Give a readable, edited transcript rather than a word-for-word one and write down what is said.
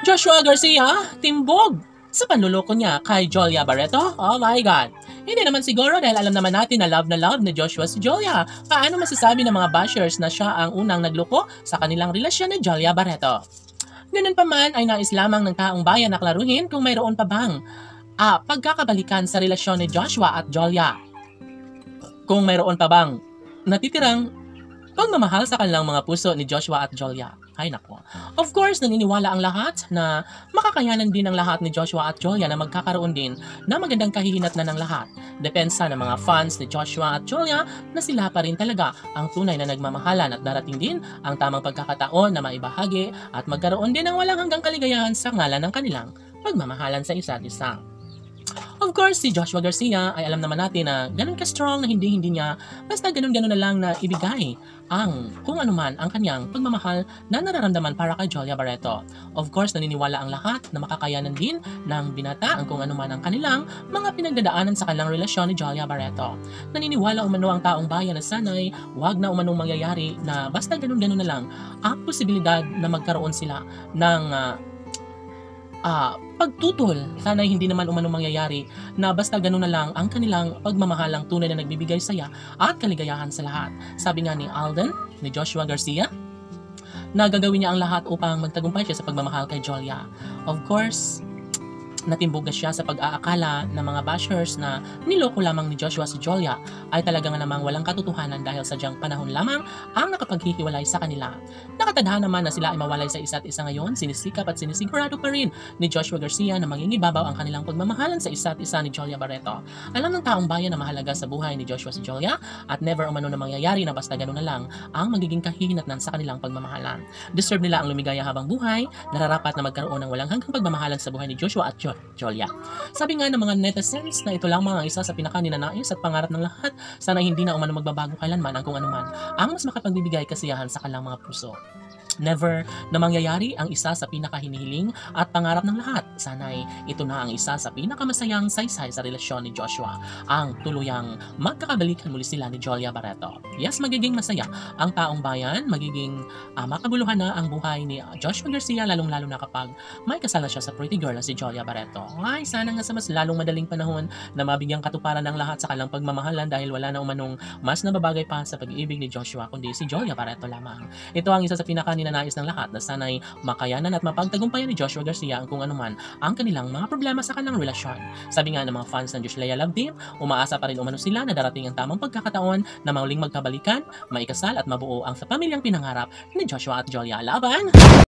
Joshua Garcia, timbog sa panluloko niya kay Jolia Barreto. Oh my God. Hindi naman siguro dahil alam naman natin na love ni Joshua si Jolia. Paano masasabi ng mga bashers na siya ang unang nagloko sa kanilang relasyon ni Jolia Barreto? Ganun pa man ay nais lamang ng taong bayan na klaruhin kung mayroon pa bang pagkakabalikan sa relasyon ni Joshua at Jolia. Kung mayroon pa bang natitirang pagmamahal sa kanilang mga puso ni Joshua at Jolia. Ay nako. Of course, naniniwala ang lahat na makakayanan din ng lahat ni Joshua at Jolia na magkakaroon din na magandang kahihinatnan ng lahat. Depensa ng mga fans ni Joshua at Jolia na sila pa rin talaga ang tunay na nagmamahalan at darating din ang tamang pagkakataon na maibahagi at magkaroon din ng walang hanggang kaligayahan sa ngalan ng kanilang pagmamahalan sa isa't isa. Of course, si Joshua Garcia ay alam naman natin na ganun ka-strong na hindi niya basta ganun-ganun na lang na ibigay ang kung anuman ang kanyang pagmamahal na nararamdaman para kay Jolia Barreto. Of course, naniniwala ang lahat na makakayanan din ng binata ang kung anuman ang kanilang mga pinagdadaanan sa kanilang relasyon ni Jolia Barreto. Naniniwala umano ang taong bayan na sanay wag na umanong mangyayari na basta ganun-ganun na lang ang posibilidad na magkaroon sila ng pagtutol. Sana hindi naman umanong mangyayari na basta ganun na lang ang kanilang pagmamahalang tunay na nagbibigay saya at kaligayahan sa lahat. Sabi nga ni Alden, ni Joshua Garcia, na gagawin niya ang lahat upang magtagumpay siya sa pagmamahal kay Jolia. Of course, natimbog na siya sa pag-aakala ng mga bashers na niloko lamang ni Joshua si Jolia ay talaga nga namang walang katotohanan dahil sadyang panahon lamang ang nakapaghihiwalay sa kanila. Nakatadhana naman na sila ay mawalay sa isa't isa ngayon, sinisikap at sinisigurado pa rin ni Joshua Garcia na mangingibabaw ang kanilang pagmamahalan sa isa't isa ni Jolia Barreto. Alam ng taong bayan na mahalaga sa buhay ni Joshua si Jolia at never umano na mangyayari na basta gano'n na lang ang magiging kahihinatnan sa kanilang pagmamahalan. Deserve nila ang lumigaya habang buhay, nararapat na magkaroon ng walang hanggang pagmamahalan sa buhay ni Joshua at Jolia. Sabi nga ng mga netizens na ito lang mga isa sa pinakaninanais at pangarap ng lahat, sana hindi na umano magbabago kailanman ang kung anuman ang mas makapagbibigay kasiyahan sa kanilang mga puso. Never na mangyayari ang isa sa pinakahinihiling at pangarap ng lahat. Sana'y ito na ang isa sa pinakamasayang saysay sa relasyon ni Joshua. Ang tuluyang magkakabalikan muli sila ni Jolia Barreto. Yes, magiging masaya ang taong bayan, magiging makaguluhan na ang buhay ni Joshua Garcia, lalong-lalo na kapag may kasala siya sa pretty girl na si Jolia Barreto. Ay, sana nga sa mas lalong madaling panahon na mabigyang katuparan ng lahat sa kanilang pagmamahalan dahil wala na umanong mas nababagay pa sa pag-ibig ni Joshua kundi si Jolia Barreto lamang. Ito ang isa sa nais ng lahat na sana'y makayanan at mapagtagumpayan ni Joshua Garcia ang kung anuman ang kanilang mga problema sa kanilang relasyon. Sabi nga ng mga fans ng Joshua Love Team, umaasa pa rin umano sila na darating ang tamang pagkakataon na muling magkabalikan, maikasal at mabuo ang sa pamilyang pinangarap ni Joshua at Jolia. Laban!